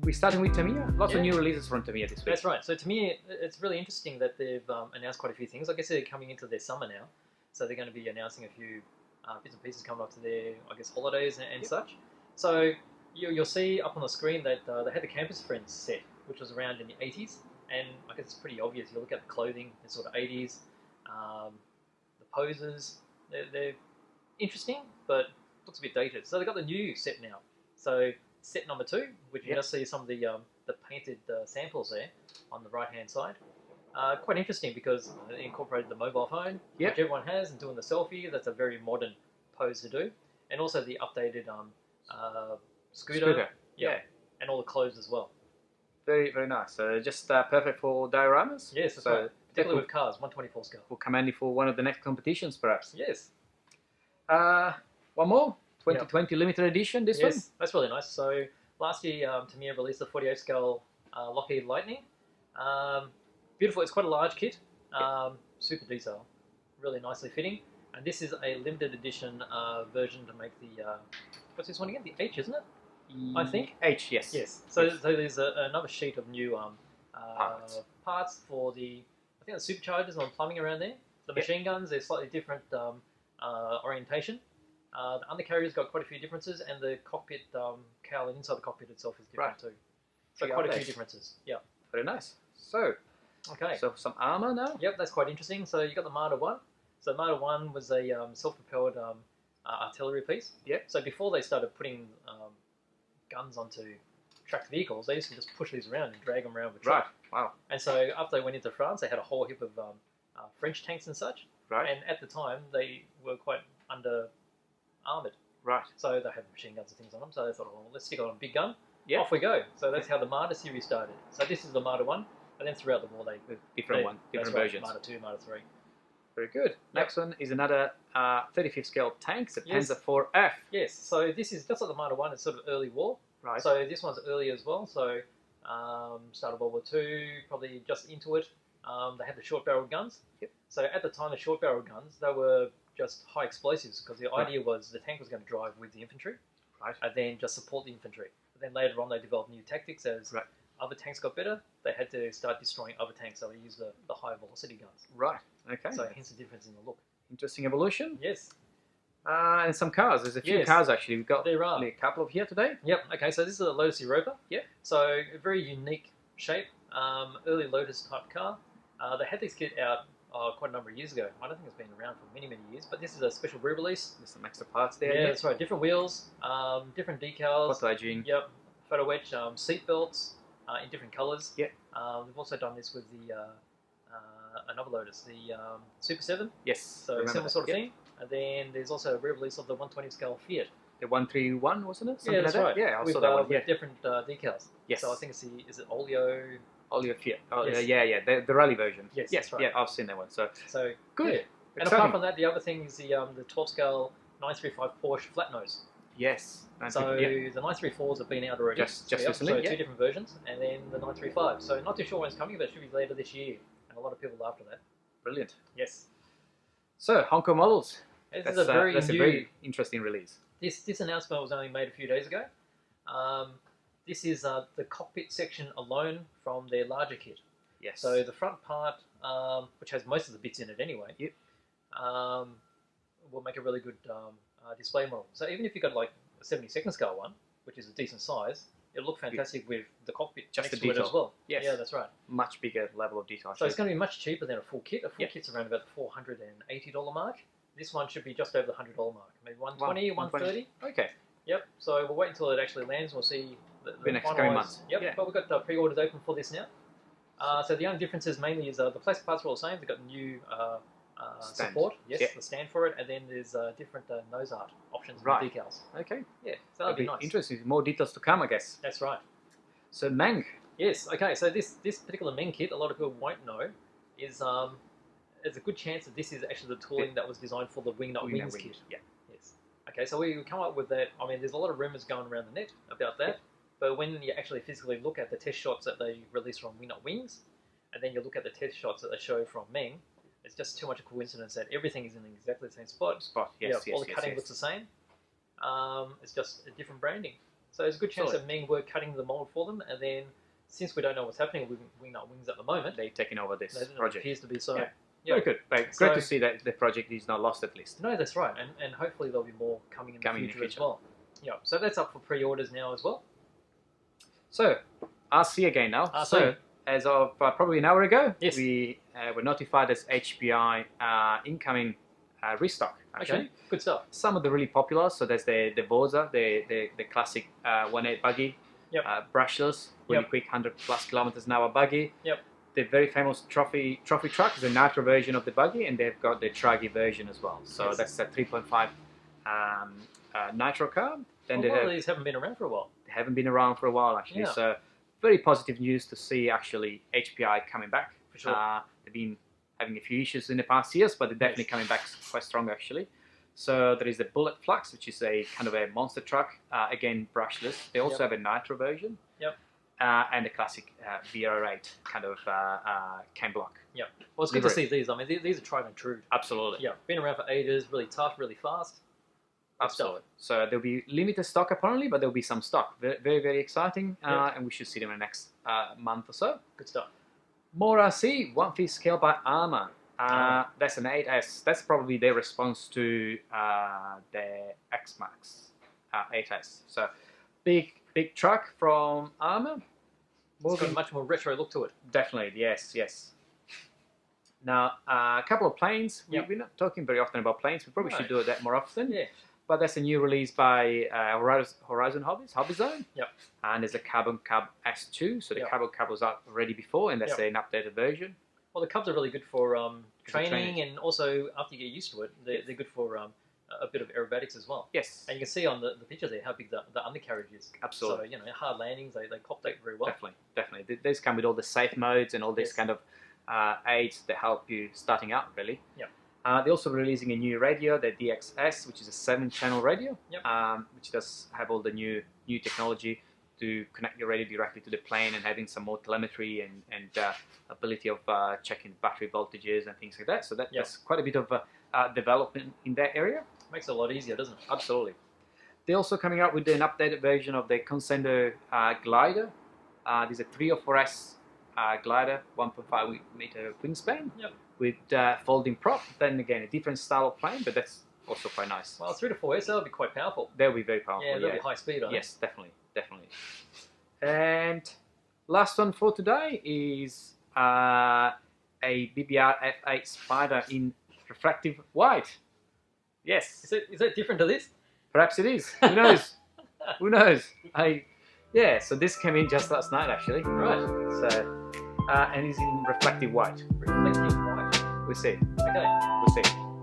we're starting with TAMIYA. Lots Yeah. of new releases from TAMIYA this week. That's right. So to me, it's really interesting that they've announced quite a few things. I guess they're coming into their summer now, so they're going to be announcing a few bits and pieces coming up to their, I guess, holidays and such. So you'll see up on the screen that they had the Campus Friends set, which was around in the 80s, and I guess it's pretty obvious. You look at the clothing, it's sort of 80s, the poses, they're interesting, but looks a bit dated. So they've got the new set now. So set number 2, which you just see some of the painted samples there on the right-hand side. Quite interesting because they incorporated the mobile phone, which everyone has, and doing the selfie. That's a very modern pose to do. And also the updated scooter. Yeah, and all the clothes as well. Very, very nice. So just perfect for dioramas. Yes, that's right. Particularly with cars, 1/24 scale. Will come handy for one of the next competitions, perhaps. Yes. One more. 2020 limited edition, this one? Yes, that's really nice. So last year, TAMIYA released the 48 scale Lockheed Lightning. Beautiful, it's quite a large kit, super detail, really nicely fitting. And this is a limited edition version to make the, what's this one again? The H, isn't it? I think? H, yes. Yes, so there's another sheet of new parts for the, I think the superchargers and plumbing around there. The machine guns, they're slightly different orientation. The undercarriage got quite a few differences, and the cockpit cowl inside the cockpit itself is different too. So quite a few differences. Yeah. Very nice. So, okay. So some armor now. Yep, that's quite interesting. So you got the Marder 1. So Marder 1 was a self-propelled artillery piece. Yep. So before they started putting guns onto tracked vehicles, they used to just push these around and drag them around with trucks. Right. Wow. And so after they went into France, they had a whole heap of French tanks and such. Right. And at the time, they were quite armoured. Right. So they had machine guns and things on them. So they thought, well, let's stick it on a big gun. Yeah. Off we go. So that's how the Marder series started. So this is the Marder 1. And then throughout the war, different versions. Marder 2, Marder 3. Very good. Yep. Next one is another 35th scale tank, the Panzer IV-F. Yes. So this is just like the Marder 1. It's sort of early war. Right. So this one's early as well. So started World War II, probably just into it. They had the short-barreled guns. Yep. So at the time, the short-barreled guns, they were just high explosives because the idea was the tank was going to drive with the infantry, and then just support the infantry. But then later on, they developed new tactics as other tanks got better. They had to start destroying other tanks, so they used the high velocity guns. Right. Okay. So hence the difference in the look. Interesting evolution. Yes. And some cars. There's a few cars actually. We've got a couple of here today. Yep. Okay. So this is a Lotus Europa. Yep. So a very unique shape. Early Lotus type car. They had this kit out quite a number of years ago. I don't think it's been around for many, many years, but this is a special re-release. There's some extra parts there. Yeah, that's right. Different wheels, different decals. Photo edging. Yep. Photo edge, seat belts in different colours. Yep. We've also done this with the another Lotus, the Super 7. Yes. So similar sort of thing. And then there's also a re-release of the 120 scale Fiat. The 131, wasn't it? Something that's right. Yeah, I saw with, that one. With different decals. Yes. So I think it's is it Oleo Fiat. Oh, yes. Yeah. The rally version. Yes, that's right. Yeah, I've seen that one. So good. Yeah. And apart from that, the other thing is the 12 scale 935 Porsche flat nose. Yes. So the 934s have been out already. Just recently. So two different versions, and then the 935. So not too sure when it's coming, but it should be later this year. And a lot of people after that. Brilliant. Yes. So Hong Kong models. That's a very interesting release. This announcement was only made a few days ago. This is the cockpit section alone from their larger kit. Yes. So the front part, which has most of the bits in it anyway, will make a really good display model. So even if you've got like a 72nd scale one, which is a decent size, it'll look fantastic with the cockpit just next the to it as well. Yes. Yeah, that's right. Much bigger level of detail. So it's going to be much cheaper than a full kit. A full kit's around about the $480 mark. This one should be just over the $100 mark. Maybe 120, 130. Okay. Yep. So we'll wait until it actually lands. We'll see the next coming months. Yep. Yeah. But we've got pre-orders open for this now. So the only differences mainly is the plastic parts are all the same. They've got new support. Yes, the stand for it, and then there's different nose art options and decals. Okay. Yeah. So that'll be nice. Interesting. More details to come, I guess. That's right. So Meng. Yes. Okay. So this particular Meng kit, a lot of people won't know, is there's a good chance that this is actually the tooling that was designed for the Wing Not Wings kit. Yeah. Yes. Okay, so we come up with that. I mean, there's a lot of rumours going around the net about that, but when you actually physically look at the test shots that they released from Wing Not Wings, and then you look at the test shots that they show from Meng, it's just too much a coincidence that everything is in exactly the same spot. Yes, all the cutting looks the same. It's just a different branding. So there's a good chance Solid. that Meng were cutting the mold for them, and then since we don't know what's happening with Wing Wings at the moment, They're taking over this it project. appears to be so. Yeah. Yeah. Very good. Great So- to see that the project is not lost at least. No, that's right, and hopefully there'll be more coming in the future as well. Yeah, so that's up for pre-orders now as well. So, RC again now. RC. So, as of probably an hour ago, Yes. we were notified as HPI incoming restock. Actually, Okay, good stuff. some of the really popular. So there's the Voza, the classic 1.8 buggy, Yep. brushless, really Yep. quick 100+ kilometers an hour buggy. Yep. The very famous trophy truck is the nitro version of the buggy, and they've got the truggy version as well. So Yes. that's a 3.5 nitro car. Then Well, they a lot have of these haven't been around for a while. they haven't been around for a while actually. Yeah. So very positive news to see actually HPI coming back. For sure. They've been having a few issues in the past years, but they're definitely Yes. coming back quite strong actually. So there is the Bullet Flux, which is a kind of a monster truck, again brushless. They also Yep. have a nitro version. Yep. And the classic BBR8 kind of cam block. Yeah. Well, it's good to Livery. see these. I mean, these are tried and true. Absolutely. Yeah, been around for ages, really tough, really fast. Good stuff. Absolutely. So there'll be limited stock apparently, but there'll be some stock. Very, very, very exciting. Yeah. And we should see them in the next month or so. Good stuff. More RC, 1/5 scale by Armour. That's an 8S. That's probably their response to the X-Max 8S. So big truck from Armour. It's got a much more retro look to it. Definitely, yes. Now, a couple of planes. Yep. We're not talking very often about planes. We probably No. should do that more often. Yeah. But that's a new release by Horizon Hobbies, Hobby Zone. Yep. And there's a Carbon Cub S2. So the Yep. Carbon Cub was out already before, and that's Yep. an updated version. Well, the Cubs are really good for training. training, and also after you get used to it, they're good for a bit of aerobatics as well. Yes, And you can see on the picture there how big the undercarriage is. absolutely. So, hard landings, they cop that very well. Definitely. These come with all the safe modes and all these Yes. kind of aids that help you starting out, really. Yep. They're also releasing a new radio, the DXS, which is a 7-channel radio, Yep. which does have all the new technology to connect your radio directly to the plane and having some more telemetry and ability of checking battery voltages and things like that. So Yep. that's quite a bit of development in that area. Makes it a lot easier, doesn't it? Absolutely. They're also coming out with an updated version of the Consendo glider. There's a 3 or 4S glider, 1.5 meter wingspan, Yep. with folding prop. Then again, a different style of plane, but that's also quite nice. Well, 3 to 4S, that'll be quite powerful. They'll be very powerful. Yeah, they'll be high speed, I think. Yes, definitely. And last one for today is a BBR F8 Spider in refractive white. Yes, Is that different to this? perhaps it is. Who knows? Who knows? Yeah. So this came in just last night, actually. Right. So and it's in reflective white. Reflective white. We'll see. Okay. We'll see.